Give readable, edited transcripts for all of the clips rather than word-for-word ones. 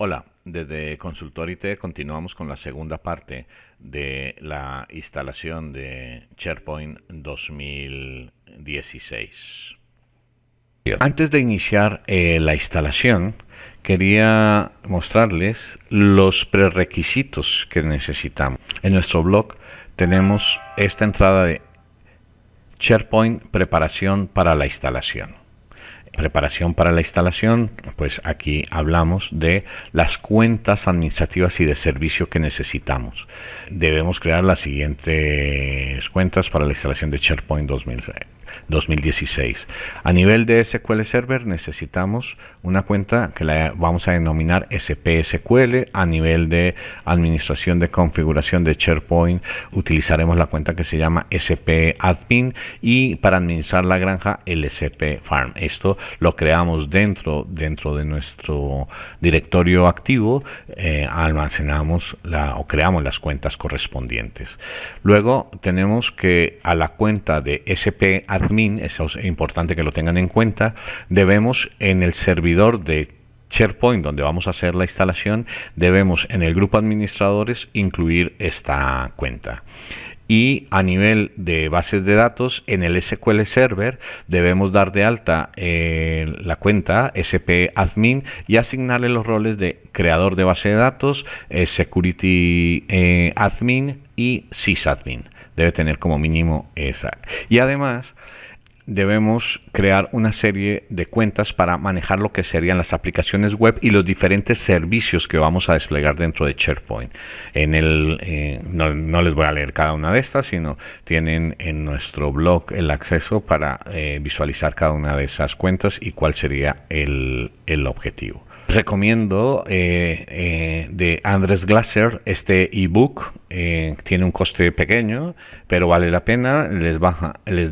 Hola, desde Consultor IT continuamos con la segunda parte de la instalación de SharePoint 2016. Antes de iniciar la instalación, quería mostrarles los prerequisitos que necesitamos. En nuestro blog tenemos esta entrada de SharePoint preparación para la instalación. Preparación para la instalación, pues aquí hablamos de las cuentas administrativas y de servicio que necesitamos. Debemos crear las siguientes cuentas para la instalación de SharePoint 2016. A nivel de SQL Server necesitamos una cuenta que la vamos a denominar SPSQL. A nivel de administración de configuración de SharePoint utilizaremos la cuenta que se llama SPAdmin, y para administrar la granja el SPFarm. Esto lo creamos dentro de nuestro directorio activo, almacenamos o creamos las cuentas correspondientes. Luego tenemos que a la cuenta de SPAdmin, eso es importante que lo tengan en cuenta, debemos en el servidor de SharePoint donde vamos a hacer la instalación, debemos en el grupo administradores incluir esta cuenta. Y a nivel de bases de datos, en el SQL Server debemos dar de alta la cuenta SPAdmin y asignarle los roles de creador de base de datos, Security Admin y sysadmin. Debe tener como mínimo esa. Y además debemos crear una serie de cuentas para manejar lo que serían las aplicaciones web y los diferentes servicios que vamos a desplegar dentro de SharePoint. No les voy a leer cada una de estas, sino tienen en nuestro blog el acceso para visualizar cada una de esas cuentas y cuál sería el objetivo. Recomiendo de Andrés Glasser este ebook. Tiene un coste pequeño, pero vale la pena. Les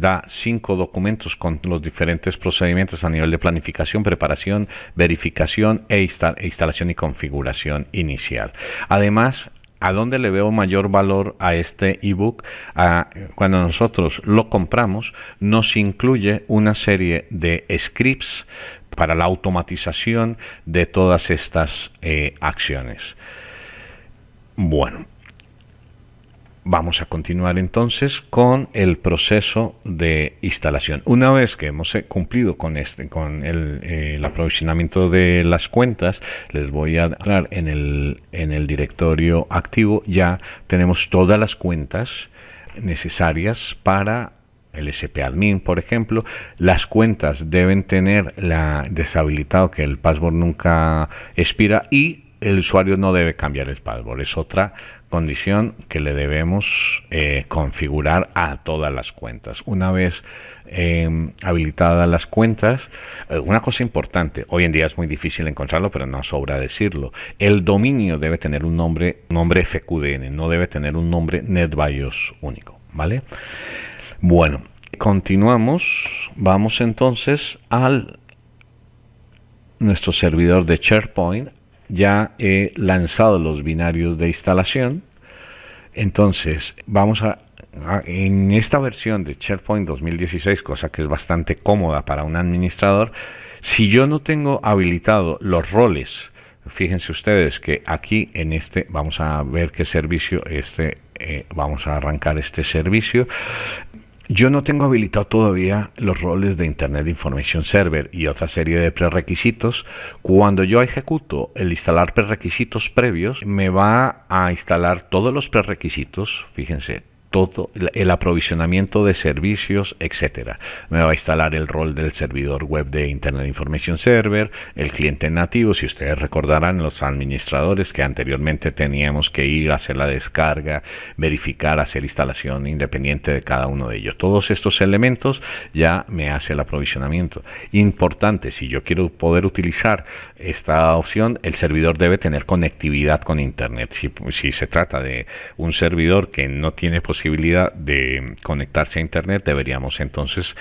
da 5 documentos con los diferentes procedimientos a nivel de planificación, preparación, verificación e instalación y configuración inicial. Además, ¿a dónde le veo mayor valor a este ebook? Cuando nosotros lo compramos, nos incluye una serie de scripts para la automatización de todas estas acciones. Bueno, vamos a continuar entonces con el proceso de instalación. Una vez que hemos cumplido con el aprovisionamiento de las cuentas, les voy a dar en el directorio activo. Ya tenemos todas las cuentas necesarias para el SPAdmin, por ejemplo. Las cuentas deben tener deshabilitado que el password nunca expira, y el usuario no debe cambiar el password. Es otra condición que le debemos configurar a todas las cuentas. Una vez habilitadas las cuentas, una cosa importante, hoy en día es muy difícil encontrarlo, pero no sobra decirlo: el dominio debe tener un nombre FQDN, no debe tener un nombre NetBIOS único, ¿vale? Bueno, continuamos. Vamos entonces al nuestro servidor de SharePoint. Ya he lanzado los binarios de instalación. Entonces vamos en esta versión de SharePoint 2016, cosa que es bastante cómoda para un administrador, si yo no tengo habilitado los roles, fíjense ustedes que aquí en vamos a ver qué servicio vamos a arrancar este servicio. Yo no tengo habilitado todavía los roles de Internet Information Server y otra serie de prerequisitos. Cuando yo ejecuto el instalar prerequisitos previos, me va a instalar todos los prerequisitos, fíjense, todo el aprovisionamiento de servicios, etcétera. Me va a instalar el rol del servidor web de Internet Information Server, el cliente nativo. Si ustedes recordarán, los administradores, que anteriormente teníamos que ir a hacer la descarga, verificar, hacer instalación independiente de cada uno de ellos. Todos estos elementos ya me hace el aprovisionamiento. Importante, si yo quiero poder utilizar esta opción, el servidor debe tener conectividad con Internet. Si se trata de un servidor que no tiene posibilidad de conectarse a Internet, deberíamos entonces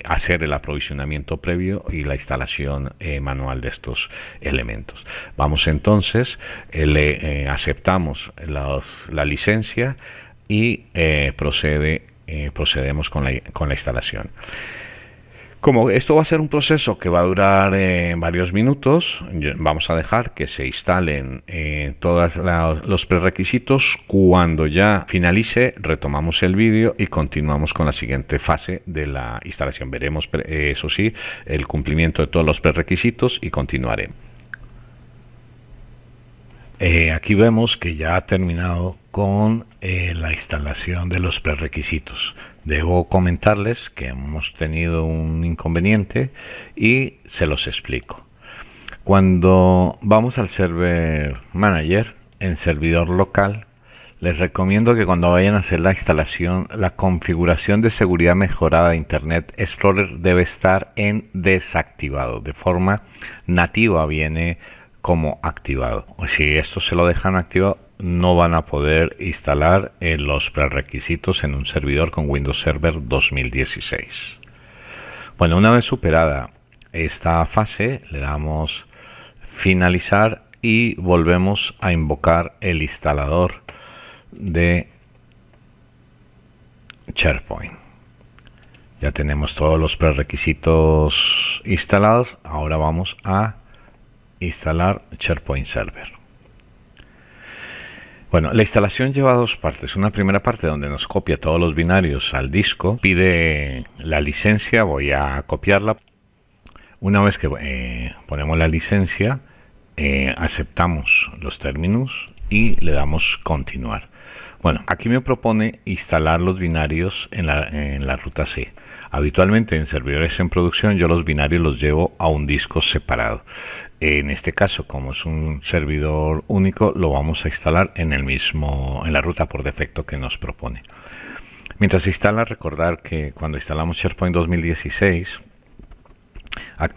hacer el aprovisionamiento previo y la instalación manual de estos elementos. Vamos entonces, aceptamos la licencia y procedemos con la instalación. Como esto va a ser un proceso que va a durar varios minutos, vamos a dejar que se instalen todos los prerequisitos. Cuando ya finalice, retomamos el vídeo y continuamos con la siguiente fase de la instalación. Veremos, eso sí, el cumplimiento de todos los prerequisitos y continuaré. Aquí vemos que ya ha terminado con la instalación de los prerequisitos. Debo comentarles que hemos tenido un inconveniente y se los explico. Cuando vamos al Server Manager en servidor local, les recomiendo que cuando vayan a hacer la instalación, la configuración de seguridad mejorada de Internet Explorer debe estar en desactivado. De forma nativa viene como activado. Si esto se lo dejan activado, no van a poder instalar los prerequisitos en un servidor con Windows Server 2016. Bueno, una vez superada esta fase, le damos finalizar y volvemos a invocar el instalador de SharePoint. Ya tenemos todos los prerequisitos instalados. Ahora vamos a instalar SharePoint Server. Bueno, la instalación lleva dos partes. Una primera parte donde nos copia todos los binarios al disco, pide la licencia, voy a copiarla. Una vez que ponemos la licencia, aceptamos los términos y le damos continuar. Bueno, aquí me propone instalar los binarios en la ruta C. Habitualmente en servidores en producción yo los binarios los llevo a un disco separado. En este caso, como es un servidor único, lo vamos a instalar en la ruta por defecto que nos propone. Mientras se instala, recordar que cuando instalamos SharePoint 2016,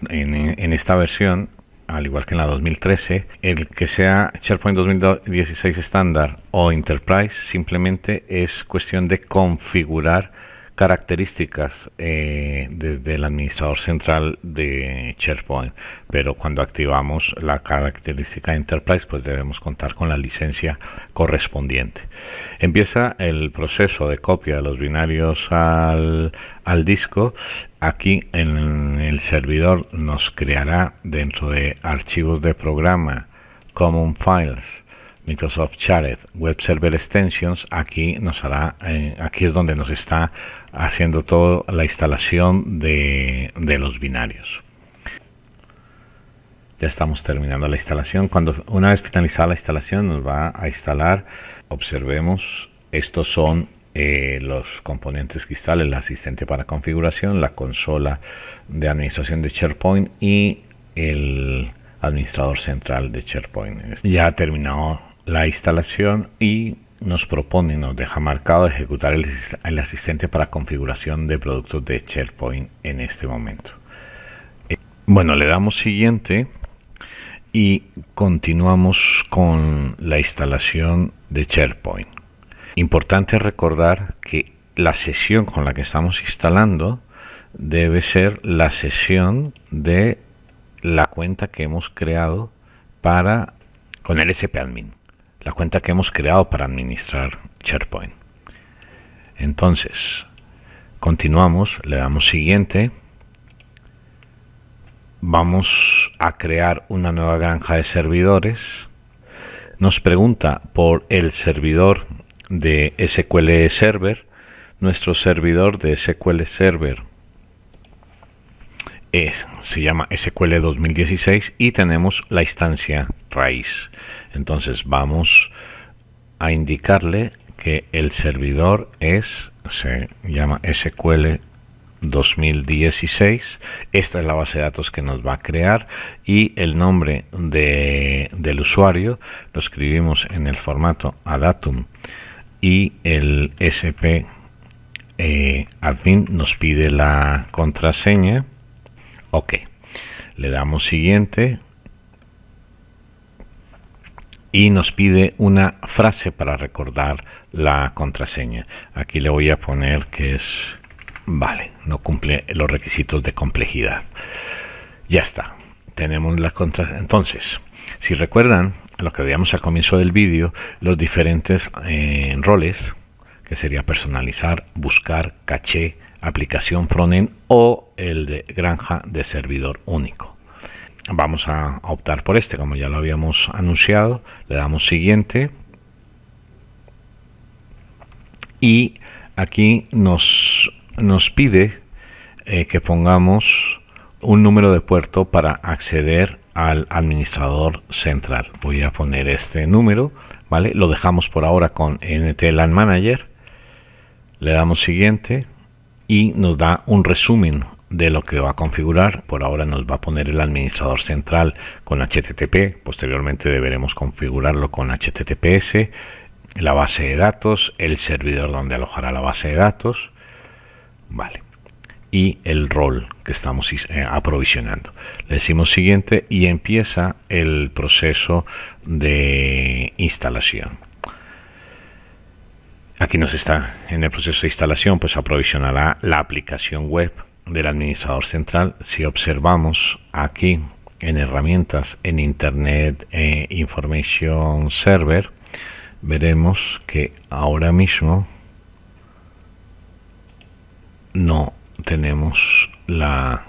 en esta versión, al igual que en la 2013, el que sea SharePoint 2016 estándar o Enterprise simplemente es cuestión de configurar características desde el administrador central de SharePoint, pero cuando activamos la característica Enterprise, pues debemos contar con la licencia correspondiente. Empieza el proceso de copia de los binarios al disco. Aquí en el servidor nos creará dentro de archivos de programa, Common Files, Microsoft Shared, Web Server Extensions. Aquí nos hará, aquí es donde nos está haciendo toda la instalación de los binarios. Ya estamos terminando la instalación. Una vez finalizada la instalación, nos va a instalar. Observemos, estos son los componentes que instala el asistente para configuración, la consola de administración de SharePoint y el administrador central de SharePoint. Ya ha terminado la instalación y nos deja marcado ejecutar el asistente para configuración de productos de SharePoint en este momento. Bueno, le damos siguiente y continuamos con la instalación de SharePoint. Importante recordar que la sesión con la que estamos instalando debe ser la sesión de la cuenta que hemos creado con el SPAdmin, la cuenta que hemos creado para administrar SharePoint. Entonces, continuamos, le damos siguiente. Vamos a crear una nueva granja de servidores. Nos pregunta por el servidor de SQL Server. Nuestro servidor de SQL Server se llama SQL 2016 y tenemos la instancia raíz. Entonces vamos a indicarle que el servidor se llama SQL 2016. Esta es la base de datos que nos va a crear y el nombre del usuario lo escribimos en el formato adatum y el SPAdmin nos pide la contraseña. Ok, le damos siguiente y nos pide una frase para recordar la contraseña. Aquí le voy a poner que es vale, no cumple los requisitos de complejidad. Ya está, tenemos la contraseña. Entonces, si recuerdan lo que veíamos al comienzo del vídeo, los diferentes roles, que sería personalizar, buscar, caché, aplicación frontend o el de granja de servidor único. Vamos a optar por este, como ya lo habíamos anunciado. Le damos siguiente y aquí nos pide que pongamos un número de puerto para acceder al administrador central. Voy a poner este número, ¿vale? Lo dejamos por ahora con NT-LAN Manager. Le damos siguiente y nos da un resumen de lo que va a configurar. Por ahora nos va a poner el administrador central con HTTP. Posteriormente deberemos configurarlo con HTTPS, la base de datos, el servidor donde alojará la base de datos, vale, y el rol que estamos aprovisionando. Le decimos siguiente y empieza el proceso de instalación. Aquí nos está en el proceso de instalación, pues aprovisionará la aplicación web del administrador central. Si observamos aquí en herramientas, en Internet Information Server, veremos que ahora mismo no tenemos la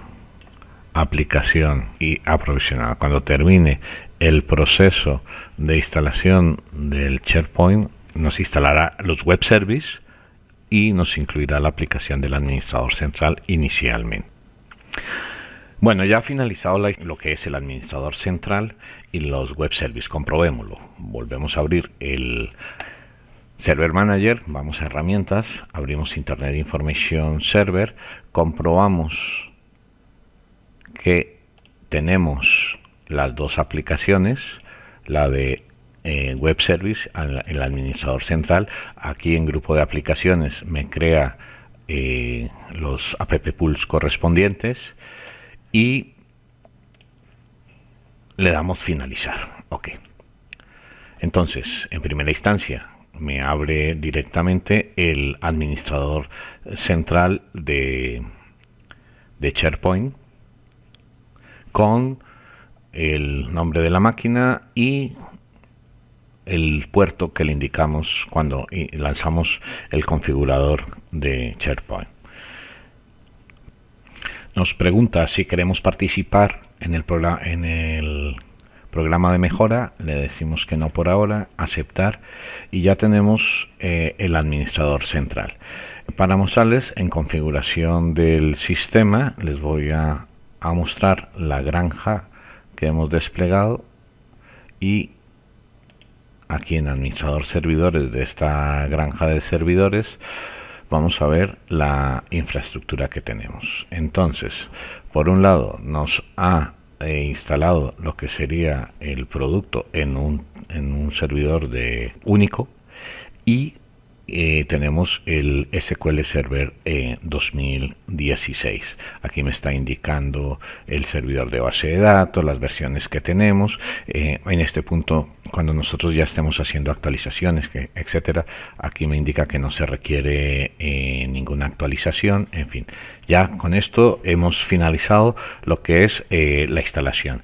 aplicación y aprovisionada. Cuando termine el proceso de instalación del SharePoint, nos instalará los web services y nos incluirá la aplicación del administrador central inicialmente. Bueno, ya ha finalizado lo que es el administrador central y los web services. Comprobémoslo. Volvemos a abrir el Server Manager, vamos a herramientas, abrimos Internet Information Server, comprobamos que tenemos las dos aplicaciones, la de web service, el administrador central. Aquí en grupo de aplicaciones me crea los app pools correspondientes y le damos finalizar. Ok. Entonces, en primera instancia me abre directamente el administrador central de SharePoint con el nombre de la máquina y el puerto que le indicamos cuando lanzamos el configurador de SharePoint. Nos pregunta si queremos participar en el programa de mejora. Le decimos que no por ahora, aceptar, y ya tenemos el administrador central. Para mostrarles en configuración del sistema, les voy a mostrar la granja que hemos desplegado, y aquí en administrador servidores de esta granja de servidores vamos a ver la infraestructura que tenemos. Entonces, por un lado nos ha instalado lo que sería el producto en un servidor de único, y tenemos el SQL Server 2016. Aquí me está indicando el servidor de base de datos, las versiones que tenemos. En este punto, cuando nosotros ya estemos haciendo actualizaciones, etcétera, aquí me indica que no se requiere ninguna actualización. En fin, ya con esto hemos finalizado lo que es la instalación.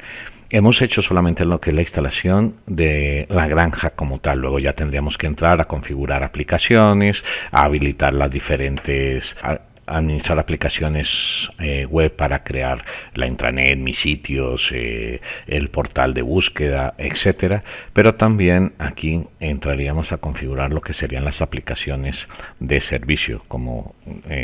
Hemos hecho solamente lo que es la instalación de la granja como tal. Luego ya tendríamos que entrar a configurar aplicaciones, a habilitar las diferentes, administrar aplicaciones web para crear la intranet, mis sitios, el portal de búsqueda, etcétera. Pero también aquí entraríamos a configurar lo que serían las aplicaciones de servicio, como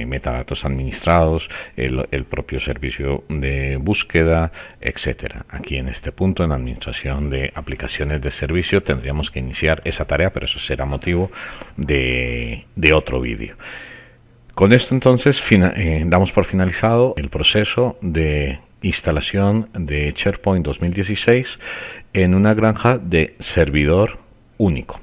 metadatos administrados, el propio servicio de búsqueda, etcétera. Aquí en este punto, en administración de aplicaciones de servicio, tendríamos que iniciar esa tarea, pero eso será motivo de otro vídeo. Con esto entonces damos por finalizado el proceso de instalación de SharePoint 2016 en una granja de servidor único.